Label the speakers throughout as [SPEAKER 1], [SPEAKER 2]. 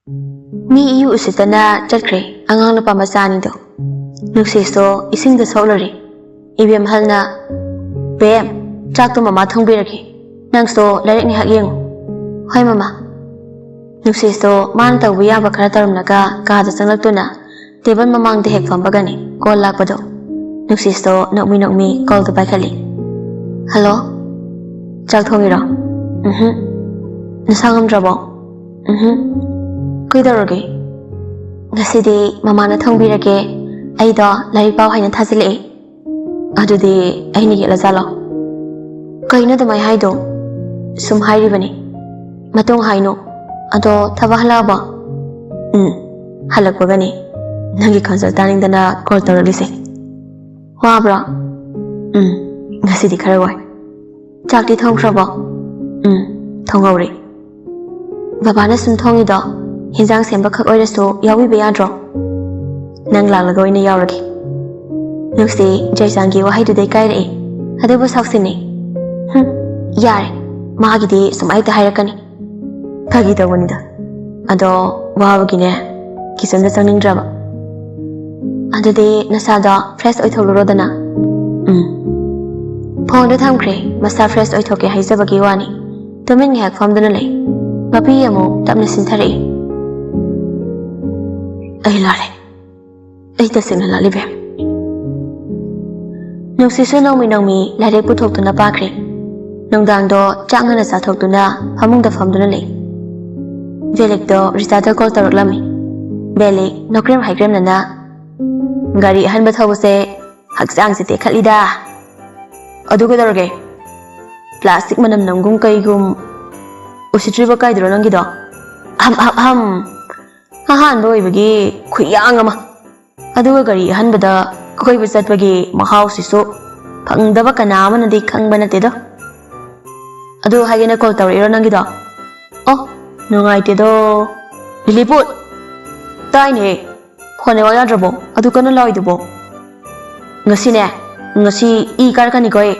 [SPEAKER 1] Mi iyu usitana chatkre angang nupa macanido. Nuksiso isingda solari. Ibem halna Bem, chak tu mama thongbiraki. Nangso larik ni hagyeng. Hoy mama. Nuksiso man tawbi yaba khara taramnaga kada changlakuna table mamang de hek fambagani call lakpado. Nuksiso nokmi call to paikali. Hello? Chak thongiro? Nasangam drabo? Kuidarage? Ngasidi mama na thongbirake aido larik pau haina thasile. Adudi aini gela zalo. Kaina dumai haido sum hairibani. Matung haino ado thabahalaba. Halakpagani. Nangi khonjal taningdana call tawralise. Wabra? Ngasidi khara wai. Chakti thongkrabo? Thongawri. Babana sum thongido hinjang semba khak oirasu yawiba yadro. Nang laglaga oina yawraki. Nuksi Jaisangi wahaiduday kairei. Adubu saksini. Yare. Magidi sumaita hairakani. Phagi tawbanida. Ado wabagine kisunda changningdraba. Adudi nasada fresh oitholrodana. Phone do thamkre masa fresh oithoke haijabagi wani. Tumin ngihak famduna lei. Mapi amu tapna sinthari. Ai lare. Ai tasingna lalibe. Nuksisu nongmi larik puthokduna pakre. Nongdangdo changana sathokduna famungda famduna lei. Velikdo Rizada call tawraklami. Belik nokrem haikrem nana. Gari ahanba thawuse haksang site khalida. Adu kadarage. Plastic manam namgum kaigum usitriba kaidro nangido. Ahanba oibagi khuyang ama. Aduga gari ahanbada koiba chatbagi mahau sisu phangdaba kana amanadi khangba natedo. Adu hagena call tawriro nangido. Oh, nungaitedo. Liliput. Taine. Phone wa yadrabo. Adu kana loidubo. Ngasine. Ngasi I karkani koi.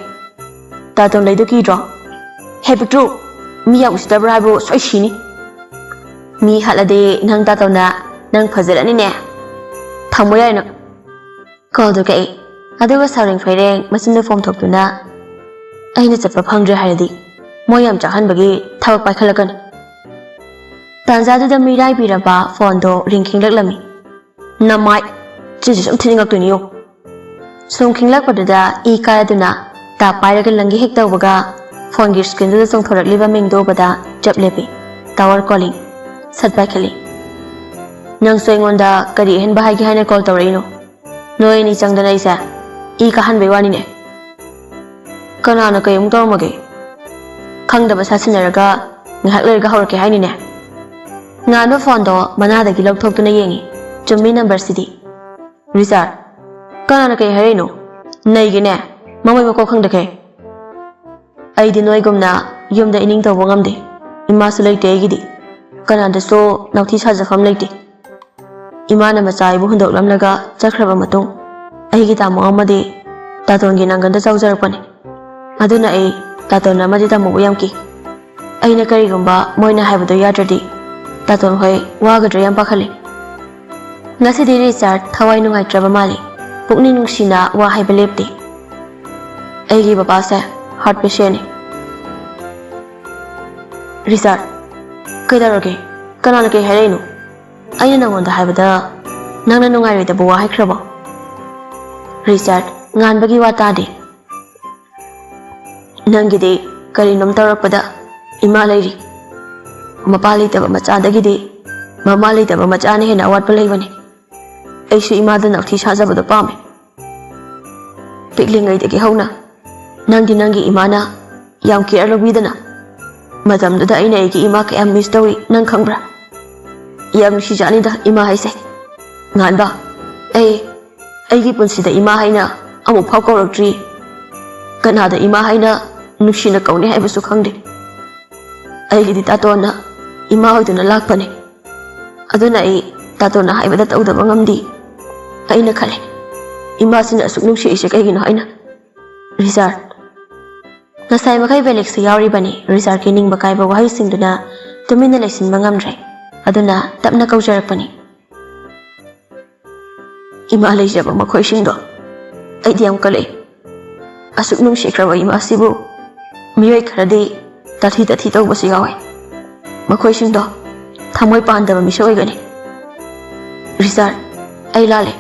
[SPEAKER 1] Taton leidu kidro. Happy true. Mi yang ustabra habu soishini. Mi halade nang tatona nang phazalani ne. Thamoya ina. Call do kai. Aduga saring faireng masinda form thokduna. Aina chappa phangdre hairadi. Moyam chahanbagi thawak paikhalakani. Tanjadu mirai biraba phone do ringking laklami. Namai. Chiji sum thingakduni yo. Sum kinglakpadada I karaduna ta pairaga langi hek tawbaga phone gi screen da chongthorakliba mingdo bada japlepi tower calling satpai khali nang soingonda kari hen bahai gi haina call tawraino noi ni changdana isa I ka hanbai wani ne kana na kayum tawmage khangdaba sasinaraga ngahak lerga hawrake haini ne ngano phone do manada gi lokthokduna yengi chummi number sidi Rizar kana na kay harino nay gine mamay mako khangdake ai di noi gumna yumda ining tawbo ngamde ima su leite gidi kana da so nauthi sajafam leite ima na machai bu hundok lamlaga chakhraba matung ai gi tamo amade taton gi nanganda chawjarakpani aduna ai taton amade tamo yamki aina kari gumba moina haibado yadradi taton hoi wagadra yam pakhali ngasidi Richard thawai nungai traba mali pukni nungsina wa haiba lepti aigi baba se heart patient Richard kaidarage kanana ke hareinu aina nangonda haibada nangna nungai reda buwa haikraba Richard nganbagi wa tadi nangide kari nom tawrakpada ima leiri mapali taba machadagide mama leitaba machane hena awatpa leibani aisu imada nakthi sajabado pame piklingai degi hauna nangi imana yam care lobidana matamda aina egi ima ka am miss tawi nang khangbra yam shijani da ima haise nganba aigi punsida ima haina amu phau kawrakri kanada ima haina nushina kauni haibasu khangde aigi di tatona ima hoiduna lakpani aduna ai tatona haibada tawdaba ngamdi aina khale ima sina asuk nushi ise kaigino haina Richard nasai makai Felix yauri bani Richard ki ning bakai ba wahai singduna tumina lesin bangamdre aduna tapna kaujarapani. Ima leijaba makhoi-singdo aidi yam kalai. Asuk nungsikraba ima asibu miyoi kharadi tathi tawbasi yawe. Makhoi-singdo thamoi pandaba misa oigani. Richard ai lale.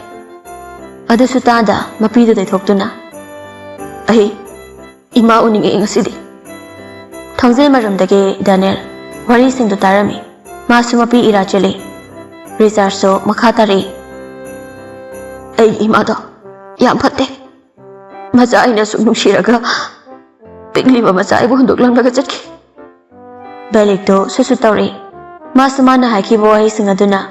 [SPEAKER 1] Adusu tada mapidu daithoktuna. Ai ima uninge ngasidi. Thongzei maramdage Daniel wari singdo tarami. Masu mapi ira chele. Richard so makha tari. Ai ima do yam phatte. Macha aina suk nungsiraga pikliba macha aibu hunduklamlaga chatki. Belik do susu tawri. Masu mana haikibo ai singaduna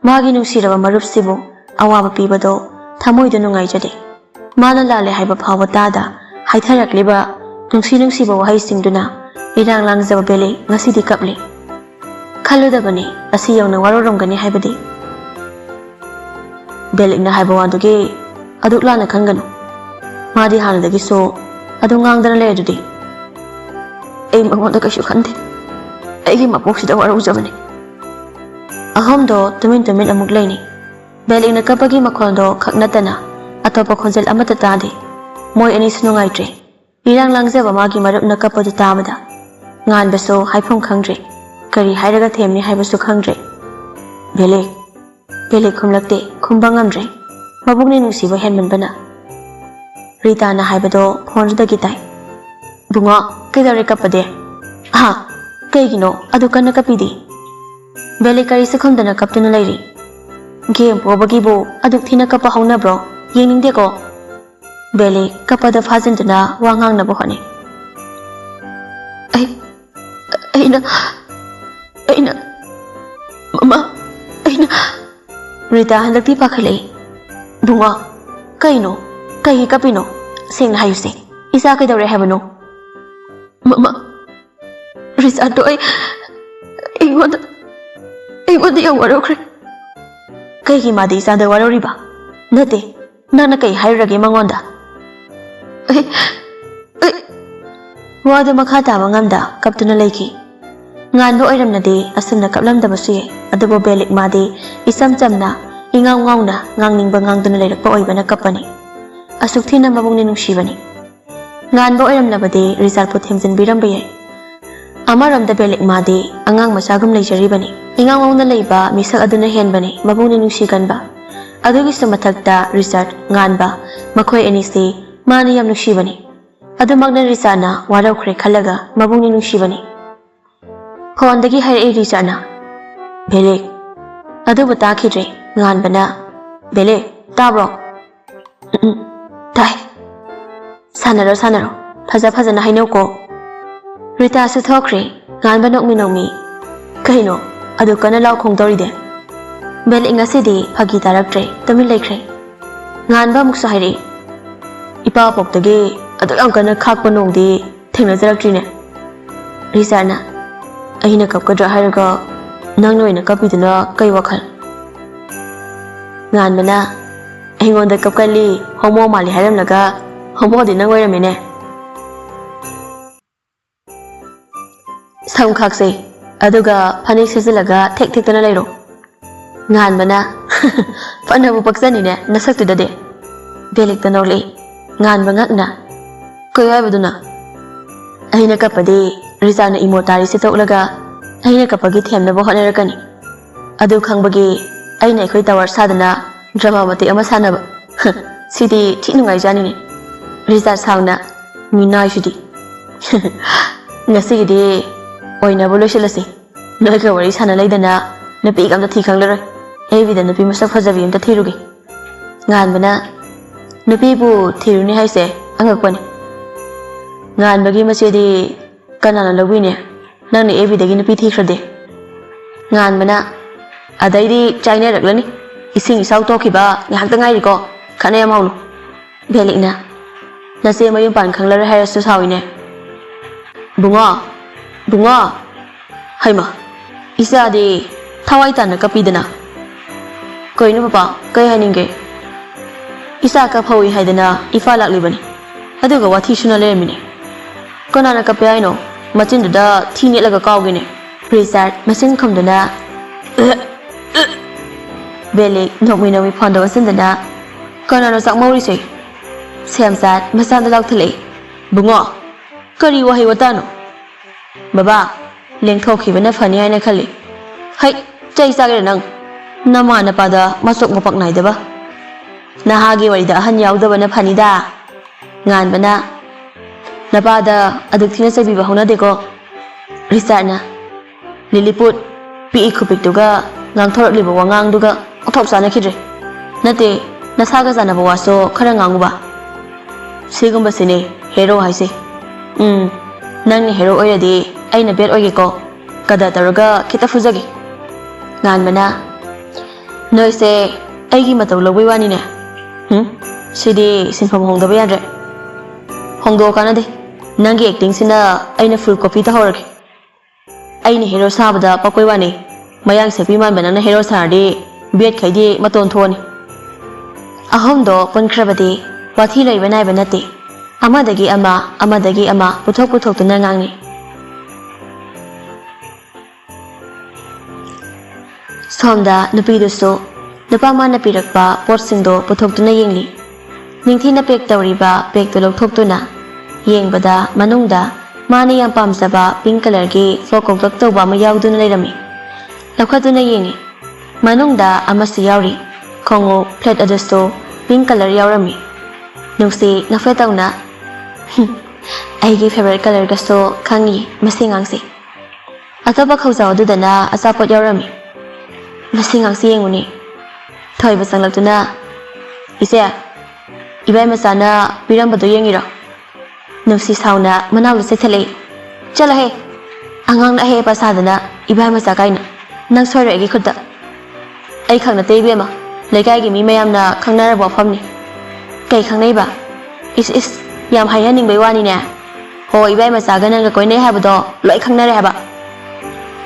[SPEAKER 1] magi nungsiraba marupsibu awaba pibado thamoidu nungaijade. Mana lale haiba phawa tada haitharakliba nungsiba wahai singduna irang langjaba bele ngasidi kapli. Khaludabani asi yawna waroromgani haibadi. Belikna haiba waduge aduklana khanganu. Madi hanadagi so adu ngangdana leedudi. Ei mangonda kaishu khande. Eigi mapoksida warujabani. Ahomdo tumin amuk laini. Belikna kapagi makholdo khaknatana atopa khonjel amata tade. Moi ani sunungaitre. Irang langjaba magi marupna kapadu tabada. Ngan baso haifong khangdre. Kari hairaga themni haibasu khangdre. Belik khumlakte khumbangamdre. Mabukni nungsiba henmanbana. Rita na haibado phonda gitai. Bunga kedare kapade. Ha kaigino adu kana kapidi. Belik kari sakhomdana kaptuna lairi. Game pobagi bo aduk thina kapa hauna bro yeningde ko. Belik kapada phajinduna wangang na bohani. Aina mama aina Rita halakti pakhalei. Bunga kaino kai kapino sengna hayuse isa kaidawre habano. Mama Rita do ai wanda yang warokre. Kaigi madi isa da waroriba. Nate nana kai hairage mangonda. Wada makata mangamda kaptuna laiki. Ngan do oiramnade asumna kaplamdabasu ye. Adubo Belik madi isam chamna ingaw ngawna ngangningba ngangduna leirakpa oibana kapani. Asuk thina mabungni nungsibani. Ngan bo oiramnabade Richard pu themjinbiramba ye. Amaramda Belik madi angang masagum leijaribani. Ingaw ngawna leiba misak aduna henbani mabungni nungsiganba. Adugi sumathakta Richard nganba makhoi anisi mani yam nungsibani. Adumagna Richardna waraukre khalaga mabungni nungsibani. Phondagi hairei Richardna. Belik adubu takhidre nganbana. Belik tabro. Tai sanaro phajana hainoko. Rita su thokre nganba nokmi kaino adu kana law khongdoride. Belik ngasidi phagi taraktre tamil laikre. Nganba muksa hairi. Ipa poktage adu yang kana khakpa nongdi thengnajaraktrine. Richardna aina kapkadra hairaga nang noina kapiduna kai wakhal. Nganbana aingonda kapkali homo mali hairamlaga homo di nang wairamene. Sam khakse aduga phanik sejilaga thek tana lairo. Nganbana panabu pakjani ne nasaktuda de. Belik tanole nganba ngakna koi haibaduna. Aina kapade Richardna imotari sitolaga aina kapagi themnaba hotnarakani. Adu khangbagi aina ekhoi tawar sadana drama mate ama sanaba. Sidi thinungai janine. Richard sauna minai sidi. Ngasigidi oina bolosilasi. Noika wari sana laidana napi gamta thi khanglaroi. Evida napi masak phajabi amta thirugi. Nganbana napi bu thiruni haise angakpani. Nganbagi machedi kanana lawine nangni evida gi napi thikhrade. Nganbana adaidi chaina raklani ising isau tokiba ngahakta ngairi ko khane amawlu. Belikna nase mayum pan khanglar harasu sawine. Bunga haima isa de thawai tan kapidana. Koinu papa kai haninge. Isa ka phawi haidana ifa laklibani. Aduga wathi suna lermine. Konana kape aino machinda thi netlaga kawgine. Richard machin khomdana Belly nokmi nokmi phondo asindana kanano sakmauri se Samsat masanda lauthle bungo kari wahi watano Baba lengthokibana phani haina khali hai chai sagre nang nama napada masok mopak naidaba nahagi warida ahan yaudabana phanida nganbana napada adukthina sabiba honadeko Risana Lilliput pi khupiktuga ngangthorliba wangangduga othop sana khidre nate nasaga janaba waso khara nganguba sigumba sine hero haise nangni hero oyadi aina bet oyeko kada taraga khita fuzagi nganbana noise aigi mataw logoi wani ne sidi sinfam hongdaba yadre hongdo kanade nangi acting sina aina full copy ta horage aina hero sabada pakoi wani mayang sepi man banana hero sardi bet khaidi maton thoni ahomdo punkrabadi wathi loiba nai banati amadagi ama puthok tuna ngangni somda nupiduso nupa mana pirakpa potsingdo puthok tuna yengli ningthina pek tawriba pek to lokthok yengbada manungda mani yam pamsaba pink color gi fokok tok tawba ma yauduna leirami lakhatuna yengi manungda amasi yauri khongo plate adusto pink color yaurami nungsi nafetawna aigi favorite color gaso khangi masingangsi ataba khawjaw dudana asapot yaurami masingangsi yenguni thoiba sanglaktuna ise ibai masana pirambado yengiro nungsi sauna manaw sethale chala he angang na he pasadana ibai masa kaina nang soire gi khutta ai khangna teibema lekai gi mi mayamna khangnara ba famni kai khangnai ba is yam hayya ning bai wani ne ho ibai masa ga nang koi nei habado loi khangnare haba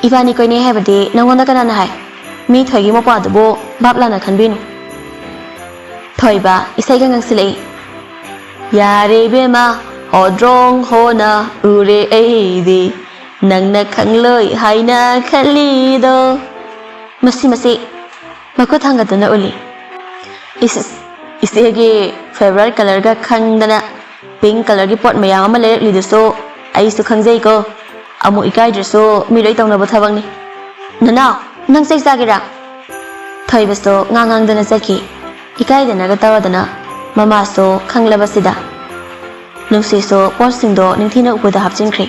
[SPEAKER 1] ibani koi nei habade nangonda kana na hai mi thoigi mo pa dubo babla na khanbinu thoiba isai ga ngang silei yare bema hodrong hona ure eidi nangna khangloi haina khalido masi makut hangatuna uli isege favorite color ga khangdana pink color gi pot mayam ama lerek liduso ai su khangjai ko amu ikai dreso mi loi tawna ba thabangni nana nang sai sagira thaibaso ngangang dana saki ikai dana ga tawadana mama so khanglaba sida nungsi so potsingdo ningthina upuda hapchinkhri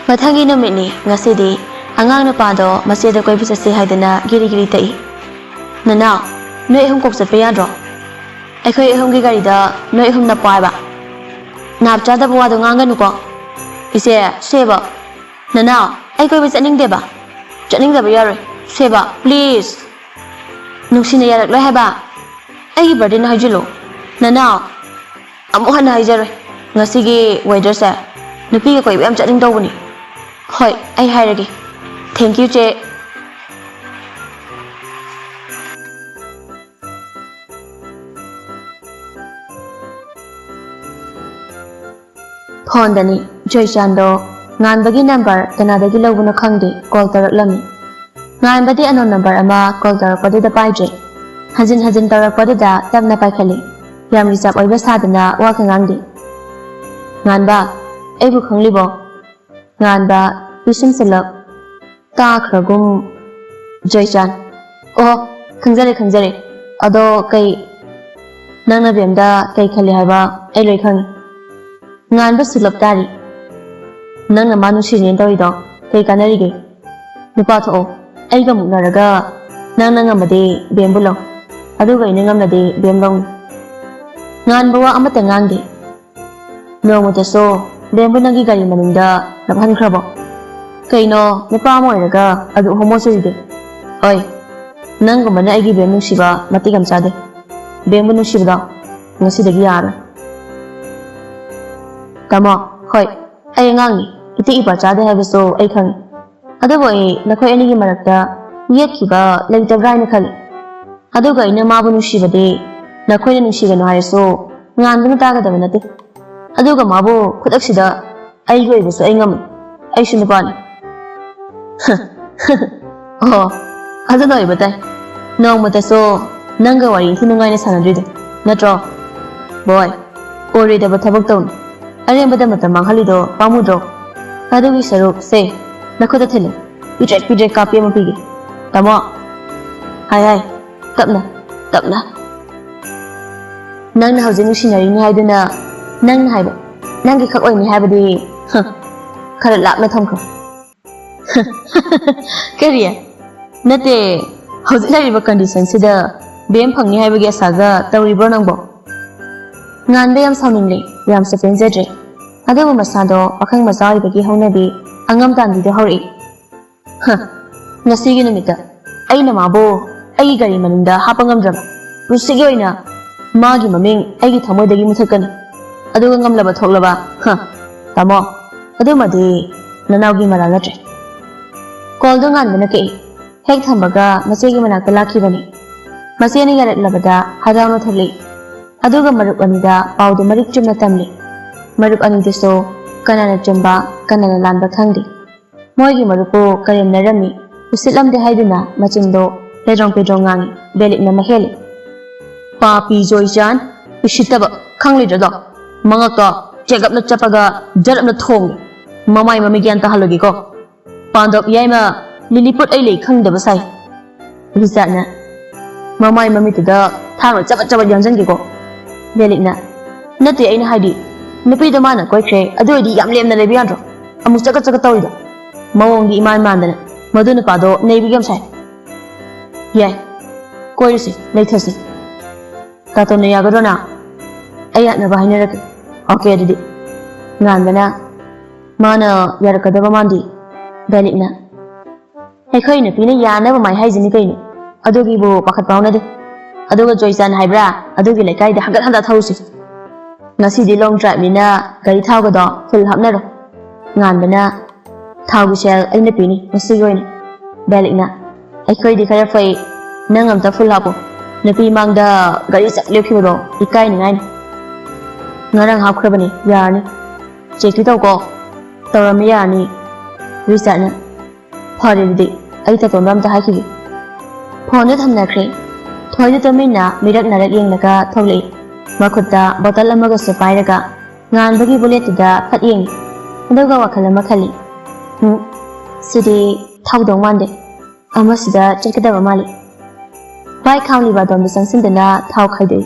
[SPEAKER 1] mathangi numini ngasidi angang na pado maseda koi bisase haidana giri tai nana noi hum kok satpe yadro aikhoi hum gi gari da noi hum na pai ba nap cha da bwa do ngang nu ko ise seba nana ai koi bis aning de ba chaning da ba yare seba please nuksina yarak loi haba ai birthday na hajilo nana amu hana hajare ngasigi weather sa nupi ga koi am chaning dawni hoi ai hairage thank you che phone dani joychando nganbagi number kanadagi lobuna khangde call taraklami nganbadi anon number ama call tarakpadu da paije hajin tarakpadu da tamna paikhali yam reserve oiba sadana wa khangangdi nganba aibu khanglibo nganba pisim selak ta khragum joychan oh khangjare ado kai nangna bemda kai khali haiba ai loi khangi nganba sulap tari nangna manu sinin toido kai kanari ge nupa tho ai ga muknaraga nangna ngamade bembulo adu ga ina ngamnade bemlong nganba wa amata ngangde nongmata so bembu nangi gari manungda naphan khrabo kaino nupa mo iraga adu homo siride oi nang gumana aigi bem nusiba matigam chade bembu nusibda ngasidagi yara tamo hoi ai ngangi iti ipa chade habiso ai khangi adu boi nakhoi anigi marakta yekhiba leitabrai na khali adu ga ina mabu nusibade nakhoi na nusibano haiso nganbuna tagadaba nate adu ga mabu khutaksida ai goi biso ai ngam ai shunupani Oh, ada no iba tay. Nong mata so nangga wari thi nungai na sanadrido. Natro. Boy, ori da bathabak taun. Are bada mata manghalido pamudro. Adu wi saruk se nakhoda thele. Pidre kapi ma pigi. Tamo. Hai. Tapna. Nang na hausin nusinari ni haiduna nang na haiba. Nangi khak oi ni haibadi. Khara lapna thamko. Kariya. Nate hausin lariba condition sida bem phangni haibagi asaga tawribro nangbo. Ngan yam sauningli yam sa penjadre. Adamu masado pakhang masai bagi haunabi angam tandi do hori. Ngasigi numita aina mabo ai gari maninda hapangam drama. Rusigi oina magi maming ai thamodagi muthakani. Aduga ngamlaba thoklaba. Tamo adumadi nanawgi malalatre. Call do ngan bana ke hek thambaga masegi manakta lakhibani. Maseni garaklabada hadawno thali. Aduga maruk anida paudu marik chumna tamli. Maruk anida so kanana chumba kanana lamba khangdi. Moigi maruko karem narami usitlam de haiduna machindo pedrong ngangi belik na maheli. Papi joyjan usitaba khangli jado mangaka chegap na chapaga jarap na thong mamai mami gyan ta halogi ko pandop yaima liliput ai le khangdaba sai rizana mamai mami tuda tharo chapa yanjan gi ko belik na nati aina haidi nupi da mana koi kre adoidi yam lem na lebi andro amu chaka tawida mawongi iman mandana maduna pado neibi gam sai yai koirisi leithasi tato ne yagadona ayat na bahina rak okay didi ngandana mana yarakadaba mandi belikna hekhoi na pina yana ba mai haijini kaini adogi bo pakhat pauna de adoga joysan haibra adogi lekai da hagat handa thausi ngasi di long drive mina gari thawga do full hapnaro ngandana thawgi sel aina pini ngasi goini belikna hekhoi di khara fai nangam ta full hapo napi mangda gari sak lekhibo ikai ni ngai ngarang hapkhrabani yarni cheki tawko tawrami yarni risana pharidi ai ta tondam ta hakhi phone thamna khre thoide tamina mirak narak yenglaga tholi makhutta bottle amaga sapai raga ngan bagi bullet da phat yeng aduga wakhala makhali sidi thawdong mande ama sida chekada mali bai khawli ba dom sangsin dana thaw khaide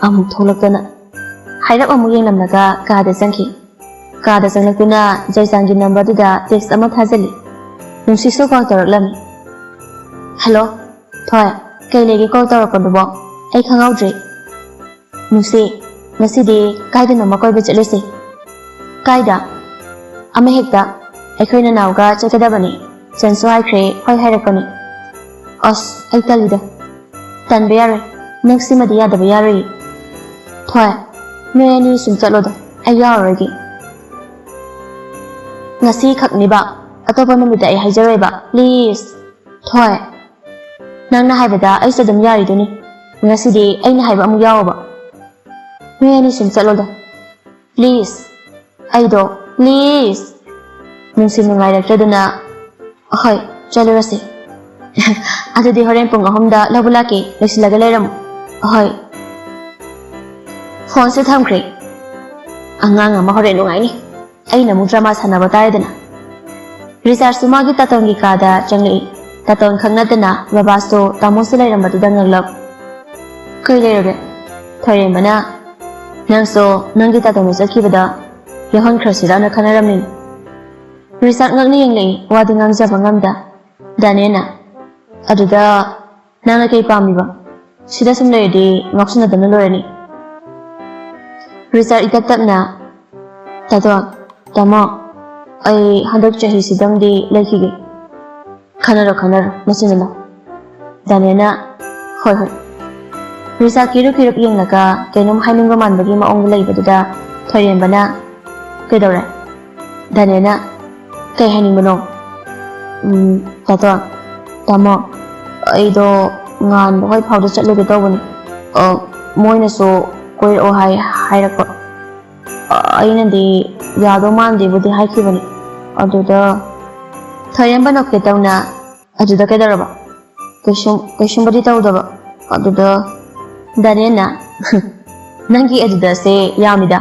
[SPEAKER 1] amu tholakana hairap amu yenglamnaga kada sangki kada sanglakuna jaisangi number da text ama thajali nungsi so call tawraklami hello thoy kailegi call tawrakondbo ai khangaudre nungsi ngasidi kaida nama koiba chatlese kaida ama hekta aikhoina nawga chakadabani chanso haikre hoi hairakani as ai talida tanbe yare next madi yadaba yare thoy Meni sum chaloda ayawragi ngasi khakniba atopa numita ai haijareba please thoy nangna haibada ai sadam yari duni ngasi di aina haiba amu yawoba Meni sum chaloda please aido please nungsi nungai rakaduna hoi chalurasi adudi horen pung ahomda labulaki lesilaga leram hoi phone se thamkre angang ama hore lungai ni aina mu drama sanaba taidana research sumagi tatongi kada changli taton khangnadana babasto tamosi lairambadu dangalap kai leroge thoirembana nangso nangi tatonu sakibada yahan khrasira na khanaramni research ngakni yengle wadi ngangja bangamda danena aduda nanga kai pamiba sida sumleidi ngaksuna dana lorani Research itatapna tato tamo ai handak chahi sidamdi lakhige khanaro masinala danena hoi research kiru yenglaga kainom haimingba manbagi maong leibadada thoirembana kedore danena kai haningbano tato tamo aido ngan hoi phawda chatloge tawbani moina so koi o hairakpa aina di yado mandi budi haikibani aduda thoiremba nokke tawna ꯑꯗꯨꯗ ꯀꯩꯗꯧꯔꯕ ꯀꯩꯁꯨꯝꯕꯨꯗꯤ ꯇꯧꯗꯕ ꯑꯗꯨꯗ ꯗꯥꯅꯤꯌꯦꯜꯅ ꯅꯪꯒꯤ ꯑꯗꯨꯗꯁꯦ ꯌꯥꯝꯃꯤꯗ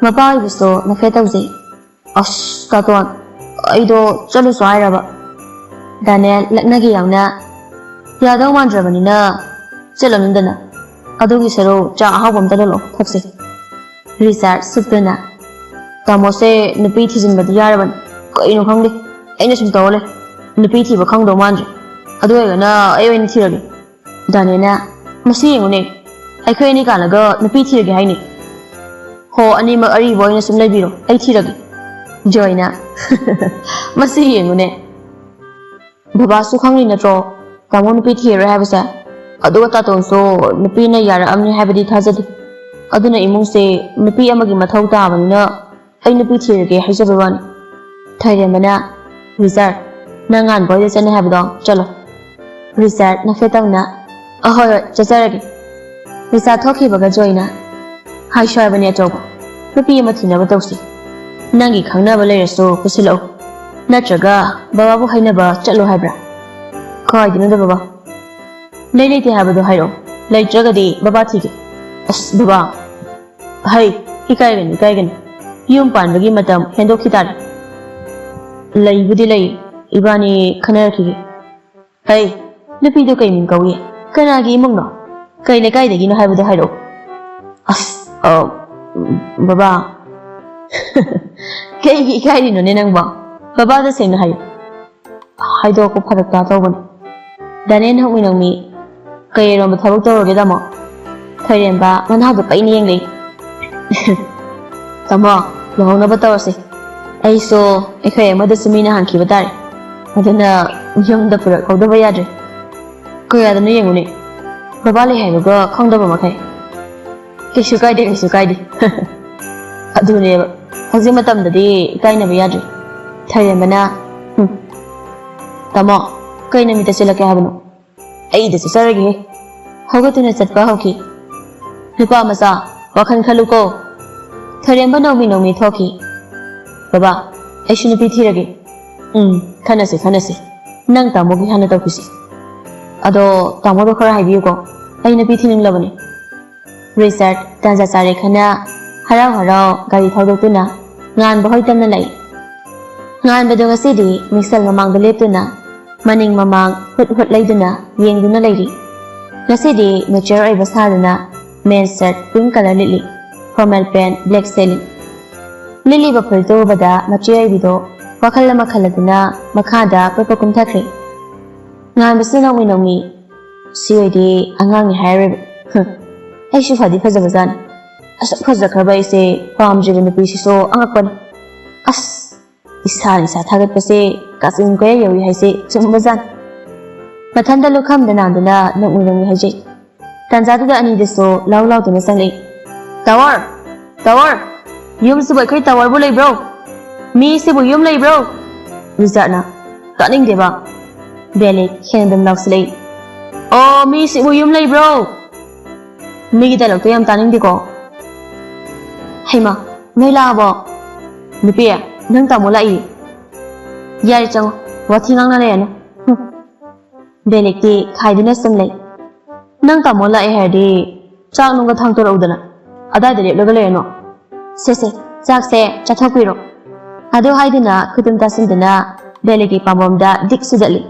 [SPEAKER 1] ꯃꯄꯥ ꯑꯣꯏꯕꯁꯨ ꯅꯐꯦꯠ ꯇꯧꯖꯩ ꯑꯁ ꯀꯥꯇꯣꯟ ꯑꯩꯗꯣ ꯆꯠꯂꯨꯁꯨ ꯍꯥꯏꯔꯕ ꯗꯥꯅꯤꯌꯦꯜ ꯂꯛꯅꯒꯦ ꯌꯥꯎꯅ ꯌꯥꯗꯧ ꯃꯥꯟꯗ꯭ꯔꯕꯅꯤꯅ ꯆꯠꯂꯅꯨꯗꯅ ꯑꯗꯨꯒꯤ ꯁꯔꯨꯛ ꯆꯥ ꯑꯍꯥꯎꯕ ꯑꯝꯇ ꯂꯣꯜꯂꯛꯑꯣ ꯊꯛꯁꯦ ꯔꯤꯆꯥꯔꯗ ꯁꯨꯞꯇꯨꯅ ꯇꯥꯃꯣꯁꯦ ꯅꯨꯄꯤ ꯊꯤꯖꯤꯟꯕꯗꯤ ꯌꯥꯔꯕꯅꯤ ꯀꯩꯅꯣ ꯈꯪꯗꯦ ꯑꯩꯅ ꯁꯨꯝ ꯇꯧꯔ ꯂꯩ ꯅꯨꯄꯤ ꯊꯤꯕ ꯈꯪꯗꯧ ꯃꯥꯟꯗ꯭ꯔꯦ ꯑꯗꯨ ꯑꯣꯏꯔꯒꯅ ꯑꯩ ꯑꯣꯏꯅ ꯊꯤꯔꯒꯦ ꯗꯥꯅꯤꯌꯦꯜꯅ ꯃꯁꯤ ꯌꯦꯡꯉꯨꯅꯦ ꯑꯩꯈꯣꯏ ꯑꯅꯤ ꯀꯥꯟꯅꯒ ꯅꯨꯄꯤ ꯊꯤꯔꯒꯦ ꯍꯥꯏꯅꯤ ꯍꯣ ꯑꯅꯤꯃꯛ ꯑꯔꯤꯕ ꯑꯣꯏꯅ ꯁꯨꯝ ꯂꯩꯕꯤꯔꯣ ꯑꯩ ꯊꯤꯔꯒꯦ ꯖꯣꯏꯅ ꯃꯁꯤ ꯌꯦꯡꯉꯨꯅꯦ ꯕꯕꯥꯁꯨ ꯈꯪꯂꯤ ꯅꯠꯇ꯭ꯔꯣ ꯇꯥꯃꯣ ꯅꯨꯄꯤ ꯊꯤꯔꯔꯣꯏ ꯍꯥꯏꯕꯁꯦ ꯑꯗꯨꯒ ꯇꯥꯇꯣꯟꯁꯨ ꯅꯨꯄꯤꯅ ꯌꯥꯔꯛꯑꯝꯅꯤ ꯍꯥꯏꯕꯗꯤ ꯊꯥꯖꯗꯦ ꯑꯗꯨꯅ ꯏꯃꯨꯡꯁꯦ ꯅꯨꯄꯤ ꯑꯃꯒꯤ ꯃꯊꯧ ꯇꯥꯕꯅꯤꯅ ꯑꯩ ꯅꯨꯄꯤ ꯊꯤꯔꯒꯦ ꯍꯥꯏꯖꯕ ꯋꯥꯅꯤ ꯊꯩꯔꯦꯝꯕꯅ ꯔꯤꯆꯥꯔꯗ ꯅꯪ ꯉꯥꯟꯕ ꯍꯣꯏꯗ ꯆꯠꯅꯤ ꯍꯥꯏꯕꯗꯣ ꯆꯠꯂꯣ ꯔꯤꯆꯥꯔꯗ ꯅꯐꯦꯠ ꯇꯧꯅ ꯑꯍꯣꯏ ꯍꯣꯏ ꯆꯠꯆꯔꯒꯦ ꯔꯤꯆꯥꯔꯗ ꯊꯣꯛꯈꯤꯕꯒ ꯖꯣꯏꯅ ꯍꯥꯏꯁꯨ ꯍꯥꯏꯕꯅꯤ ꯑꯆꯧꯕ ꯅꯨꯄꯤ ꯑꯃ ꯊꯤꯅꯕ ꯇꯧꯁꯤ ꯅꯪꯒꯤ ꯈꯪꯅꯕ ꯂꯩꯔꯁꯨ ꯄꯨꯁꯤꯜꯂꯛꯎ ꯅꯠꯇ꯭ꯔꯒ ꯕꯕꯥꯕꯨ ꯍꯩꯅꯕ ꯆꯠꯂꯣ ꯍꯥꯏꯕ꯭ꯔꯥ ꯀꯥꯏꯗꯅꯣꯗ ꯕꯕꯥ ꯂꯩꯇꯦ ꯍꯥꯏꯕꯗꯣ ꯍꯥꯏꯔꯛꯑꯣ ꯂꯩꯇ꯭ꯔꯒꯗꯤ ꯕꯕꯥ ꯊꯤꯒꯦ ꯑꯁ ꯕꯕꯥ ꯍꯩ ꯏꯀꯥꯏꯒꯅꯤ ꯌꯨꯝ ꯄꯥꯟꯕꯒꯤ ꯃꯇꯝ ꯍꯦꯟꯗꯣꯛꯈꯤ ꯇꯥꯔꯦ ꯂꯩꯕꯨꯗꯤ ꯂꯩ ꯏꯕꯥꯅꯤ ꯈꯟꯅꯔꯛꯈꯤꯒꯦ ꯍꯩ ꯅꯨꯄꯤꯗꯣ ꯀꯩ ꯃꯤꯡ ꯀꯧꯏ ꯀꯅꯥꯒꯤ ꯏꯃꯨꯡꯅꯣ ꯀꯩ ꯂꯩꯀꯥꯏꯗꯒꯤꯅꯣ ꯍꯥꯏꯕꯗꯣ ꯍꯥꯏꯔꯛꯑꯣ ꯑꯁ ꯕꯕꯥ ꯀꯩꯒꯤ ꯏꯀꯥꯏꯔꯤꯅꯣꯅꯦ ꯅꯪꯕꯣ ꯕꯕꯥꯗ ꯁꯦꯡꯅ ꯍꯥꯏꯌꯨ ꯍꯥꯏꯗꯣꯛꯄ ꯐꯔꯛ ꯇꯧꯕꯅꯤ ꯗꯥꯅꯤꯌꯦꯜ ꯍꯧꯃꯤ ꯅꯧꯃꯤ ꯀꯩꯔꯣꯝꯕ ꯊꯕꯛ ꯇꯧꯔꯒꯦ ꯇꯥꯃꯣ ꯊꯩꯔꯦꯝꯕ ꯃꯅꯥꯎꯗꯣ ꯄꯩꯅ ꯌꯦꯡꯂꯩ ꯇꯥꯃꯣ ꯂꯨꯍꯣꯡꯅꯕ ꯇꯧꯔꯁꯤ ꯑꯩꯁꯨ ꯑꯩꯈꯣꯏ ꯑꯃꯗꯁꯨ ꯃꯤꯅ ꯍꯥꯟꯈꯤꯕ ꯇꯥꯔꯦ ꯑꯗꯨꯅ ꯌꯨꯝꯗ ꯄꯨꯔꯛꯍꯧꯗꯕ ꯌꯥꯗ꯭ꯔꯦ ꯀꯌꯥꯗꯅꯣ ꯌꯦꯡꯉꯨꯅꯦ ꯕꯕꯥ ꯂꯩ ꯍꯥꯏꯕꯒ ꯈꯪꯗꯕ ꯃꯈꯩ ꯀꯩꯁꯨ ꯀꯥꯏꯗꯦ ꯑꯗꯨꯅꯦꯕ ꯍꯧꯖꯤꯛ ꯃꯇꯝꯗꯗꯤ ꯏꯀꯥꯏꯅꯕ ꯌꯥꯗ꯭ꯔꯦ ꯊꯩꯔꯦꯝꯕꯅ ꯇꯥꯃꯣ ꯀꯩ ꯅꯨꯃꯤꯠꯇ ꯆꯠꯂꯛꯀꯦ ꯍꯥꯏꯕꯅꯣ ꯑꯩꯗ ꯆꯠꯆꯔꯒꯦ ꯍꯧꯒꯠꯇꯨꯅ ꯆꯠꯄ ꯍꯧꯈꯤ ꯅꯨꯄꯥ ꯃꯆꯥ ꯋꯥꯈꯜ ꯈꯜꯂꯨꯀꯣ ꯊꯩꯔꯦꯝꯕ ꯅꯧꯃꯤ ꯊꯣꯛꯈꯤ ꯕꯕꯥ ꯑꯩꯁꯨ ꯅꯨꯄꯤ ꯊꯤꯔꯒꯦ ꯈꯟꯅꯁꯤ ꯅꯪ ꯇꯥꯃꯣꯒꯤ ꯍꯥꯟꯅ ꯇꯧꯈꯤꯁꯤ ꯑꯗꯣ ꯇꯥꯃꯣꯗꯣ ꯈꯔ ꯍꯥꯏꯕꯤꯌꯨꯀꯣ ꯑꯩ ꯅꯨꯄꯤ ꯊꯤꯅꯤꯡꯂꯕꯅꯤ ꯔꯤꯆꯥꯔꯗ ꯇꯥꯟꯖꯥ ꯆꯥꯔꯦ ꯈꯟꯅ ꯍꯔꯥꯎ ꯒꯥꯔꯤ ꯊꯧꯗꯣꯛꯇꯨꯅ ꯉꯥꯟꯕ ꯍꯣꯏ ꯇꯝꯅ ꯂꯩ ꯉꯥꯟꯕꯗꯣ ꯉꯁꯤꯗꯤ ꯃꯤꯛꯁꯜ ꯃꯃꯥꯡꯗ ꯂꯦꯞꯇꯨꯅ ꯃꯅꯤꯡ ꯃꯃꯥꯡ ꯍꯨꯠ ꯂꯩꯗꯨꯅ ꯌꯦꯡꯗꯨꯅ ꯂꯩꯔꯤ ꯉꯁꯤꯗꯤ ꯃꯦꯆꯔ ꯑꯣꯏꯕ ꯁꯥꯗꯨꯅ ꯃꯦꯟ ꯁꯔꯠ ꯄꯤꯡ ꯀꯂꯔ ꯂꯤꯠꯂꯤ ꯐꯣꯔꯃꯦꯜ ꯄꯦꯟ ꯕ꯭ꯂꯦꯛ ꯁꯦꯠꯂꯤ ꯂꯤꯠꯂꯤꯕ ꯐꯨꯔꯤꯠꯇꯨ ꯎꯕꯗ ꯃꯆꯦ ꯑꯣꯏꯕꯤꯗꯣ ꯋꯥꯈꯜ ꯑꯃ ꯈꯜꯂꯗꯨꯅ ꯃꯈꯥꯗ ꯄꯠꯄ ꯀꯨꯝꯊꯈ꯭ꯔꯦ ꯉꯥꯟꯕꯁꯨ ꯅꯧꯃꯤ ꯁꯤ ꯑꯣꯏꯗꯤ ꯑꯉꯥꯡꯅꯤ ꯍꯥꯏꯔꯣꯏꯕ ꯑꯩꯁꯨ ꯐꯗꯤ ꯐꯖꯕꯖꯥꯠꯅꯤ ꯑꯁꯨꯛ ꯐꯖꯈ꯭ꯔꯕ ꯑꯩꯁꯦ ꯄꯥꯝꯗ꯭ꯔꯤꯕ ꯅꯨꯄꯤꯁꯤꯁꯨ ꯑꯉꯛꯄꯅꯤ ꯑꯁ ꯏꯁꯥ ꯊꯥꯒꯠꯄꯁꯦ ꯀꯥꯆꯤꯟ ꯀꯣꯌꯥ ꯌꯧꯏ ꯍꯥꯏꯁꯦ ꯆꯨꯝꯕꯖꯥꯠꯅꯤ ꯃꯊꯟꯇ ꯂꯨꯈꯝꯗ ꯅꯥꯟꯗꯨꯅ ꯅꯣꯛꯃꯤ ꯍꯥꯏꯖꯩ ꯇꯥꯟꯖꯥꯗꯨꯗ ꯑꯅꯤꯗꯨꯁꯨ ꯂꯥꯎꯗꯨꯅ ꯆꯪꯂꯛꯏ ꯇꯥꯋꯔ ꯌꯨꯝꯁꯤꯕꯨ ꯑꯩꯈꯣꯏ ꯇꯥꯋꯔꯕꯨ ꯂꯩꯕ꯭ꯔꯣ ꯃꯤꯁꯤꯕꯨ ꯌꯨꯝ ꯂꯩꯕ꯭ꯔꯣ ꯔꯤꯆꯥꯔꯗꯅ ꯇꯥꯅꯤꯡꯗꯦꯕ ꯕꯦꯂꯤꯛ ꯍꯦꯟꯅ ꯑꯗꯨꯝ ꯂꯥꯎꯁꯤꯜꯂꯛꯏ ꯑꯣ ꯃꯤꯁꯤꯕꯨ ꯌꯨꯝ ꯂꯩꯕ꯭ꯔꯣ ꯃꯤꯒꯤ ꯗꯥꯏꯂꯣꯛꯇꯣ ꯌꯥꯝ ꯇꯥꯅꯤꯡꯗꯦꯀꯣ ꯍꯩꯃꯥ ꯅꯣꯏ ꯂꯥꯛꯑꯕꯣ ꯅꯨꯄꯤ ꯅꯪ ꯇꯥꯃꯣ ꯂꯥꯛꯏ ꯌꯥꯔꯦ ꯆꯪꯉꯣ ꯋꯥꯊꯤ ꯉꯥꯡꯅ ꯂꯩꯔꯅꯨ ꯕꯦꯂꯤꯛꯇꯤ ꯈꯥꯏꯗꯨꯅ ꯁꯨꯝ ꯂꯩ ꯅꯪ ꯇꯥꯃꯣ ꯂꯥꯛꯑꯦ ꯍꯥꯏꯔꯗꯤ ꯆꯥꯛ ꯅꯨꯡꯒ ꯊꯥꯡꯇꯣꯔꯛꯎꯗꯅ ꯑꯗꯥꯏꯗ ꯂꯦꯞꯂꯒ ꯂꯩꯔꯅꯣ ꯁꯦ ꯆꯥꯛꯁꯦ ꯆꯥꯊꯣꯛꯄꯤꯔꯣ ꯑꯗꯨ ꯍꯥꯏꯗꯨꯅ ꯈꯨꯇꯨꯝ ꯇꯥꯁꯤꯟꯗꯨꯅ ꯕꯦꯂꯤꯛꯀꯤ ꯄꯥꯝꯕꯣꯝꯗ ꯗꯤꯛ ꯁꯨꯖꯠꯂꯤ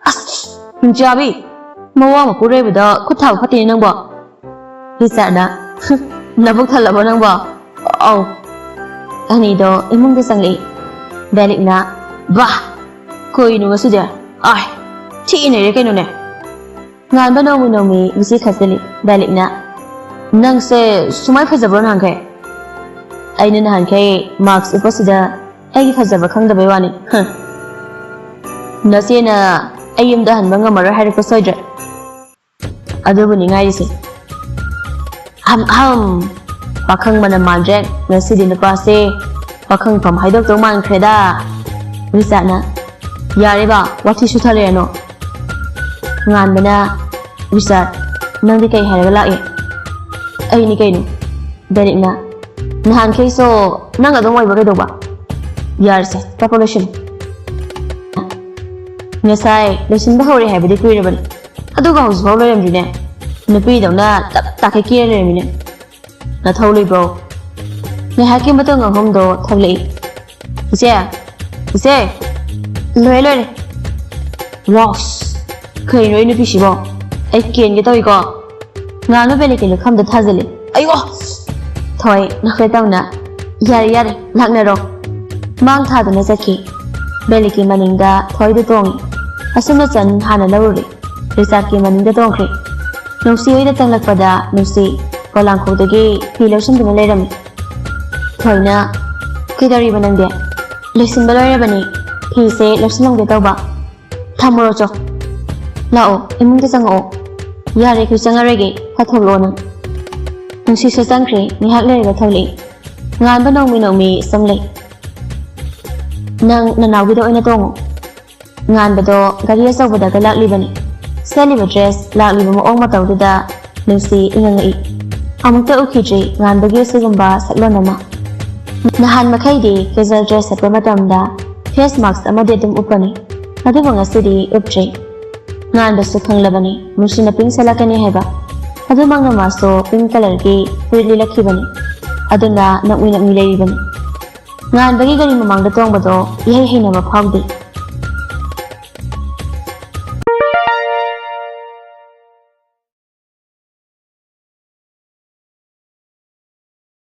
[SPEAKER 1] ꯑꯁ ꯍꯤꯡꯆꯥꯕꯤ ꯃꯋꯥ ꯃꯄꯨꯔꯣꯏꯕꯗ ꯈꯨꯠ ꯊꯥꯕ ꯐꯠꯇꯦꯅꯦ ꯅꯪꯕꯣ ꯔꯤꯆꯥꯔꯗꯅ ꯅꯕꯨꯛ ꯊꯜꯂꯕꯣ ꯅꯪꯕꯣ ꯑꯧ ꯑꯅꯤꯗꯣ ꯏꯃꯨꯡꯗ ꯆꯪꯂꯛꯏ ꯕꯦꯂꯤꯛꯅ ꯕꯥ ꯀꯩꯅꯣ ꯉꯁꯤꯗꯤ ꯊꯤꯅꯔꯦ ꯀꯩꯅꯣꯅꯦ ꯉꯥꯟꯕ ꯅꯧꯃꯤ ꯉꯁꯤ ꯈꯠꯆꯜꯂꯤ ꯕꯦꯂꯤꯛꯅ ꯅꯪꯁꯦ ꯁꯨꯃꯥꯏ ꯐꯖꯕ꯭ꯔꯣ ꯅꯍꯥꯟꯈꯩ ꯑꯩꯅ ꯅꯍꯥꯟꯈꯩ ꯃꯥꯛꯁ ꯎꯞꯄꯁꯤꯗ ꯑꯩꯒꯤ ꯐꯖꯕ ꯈꯪꯗꯕꯩ ꯋꯥꯅꯤ ꯅꯆꯦꯅ ꯑꯩ ꯌꯨꯝꯗ ꯍꯟꯕ ꯉꯝꯃꯔꯣꯏ ꯍꯥꯏꯔꯛꯄ ꯁꯣꯏꯗ꯭ꯔꯦ ꯑꯗꯨꯕꯨꯅꯤ ꯉꯥꯏꯔꯤꯁꯦ ꯄꯥꯈꯪ ꯃꯅꯝ ꯃꯥꯟꯗ꯭ꯔꯦ ꯉꯁꯤꯗꯤ ꯅꯨꯄꯥꯁꯦ ꯄꯥꯈꯪꯐꯝ ꯍꯥꯏꯗꯣꯛꯇꯧ ꯃꯥꯟꯈ꯭ꯔꯦꯗ ꯔꯤꯆꯥꯔꯗꯅ ꯌꯥꯔꯦꯕ ꯋꯥꯊꯤ ꯁꯨꯊꯔꯦꯅꯣ ꯉꯥꯟꯕꯅ ꯔꯤꯆꯥꯔꯗ ꯅꯪꯗꯤ ꯀꯩ ꯍꯥꯏꯔꯒ ꯂꯥꯛꯏ ꯑꯩꯅꯤ ꯀꯩꯅꯣ ꯕꯦꯂꯤꯛꯅ ꯅꯍꯥꯟꯈꯩꯁꯨ ꯅꯪ ꯑꯗꯨꯝ ꯑꯣꯏꯕ ꯀꯩꯗꯧꯕ ꯌꯥꯔꯁꯦ ꯇꯞꯄ ꯂꯣꯏꯁꯤꯜꯂꯨ Ngasai, loisinba hore haibadi kuirabani. Aduga husbau loyamdine. Nupidauna tap takiki lemine. Natholi bro. Ngahaki matang ahomdo thaglei. Ise. Loy. Ross. Kay noy nupi shibo. Ay kien ge tawi ko. Nganu bele ke khamda thazali. Ayo. Thoi nakhretawna. Yare lakna ro. Mang thadana sakhi. Bele ke maninga thoi du tong. Asumna chan hana lawri. Resat ke maninga tongkhre. Nusi oi da tanglakpada nusi kolangkho dagi filosum dina leram. Thoina kidari banangde. Lesin baloi bani. Phise losinong de tawba. Thamuro cho. Lao imung de chango. Yare khu changarege phatholo na. Nusi so changkhre nihak lerega tholi. Ngan ba nongmi samle. Nang nanawi do ina tongo. Ngan ba do gari asawbada galak libani. Seliba dress lakli ba maong matawda nusi ingangai. Amukta ukhijri ngan bagi sigumba saklonama. Nahan makhaidi casual dress at matamda face mask amade dum upani. Adu banga sidi upjri. Ngan basu khanglabani musina pink salakani heba. Adu mangna maso pink color ki purli lakhibani. Aduna nakmi leibani. Ngan bagi gari mamangda tongbado yai hina ma phawdi.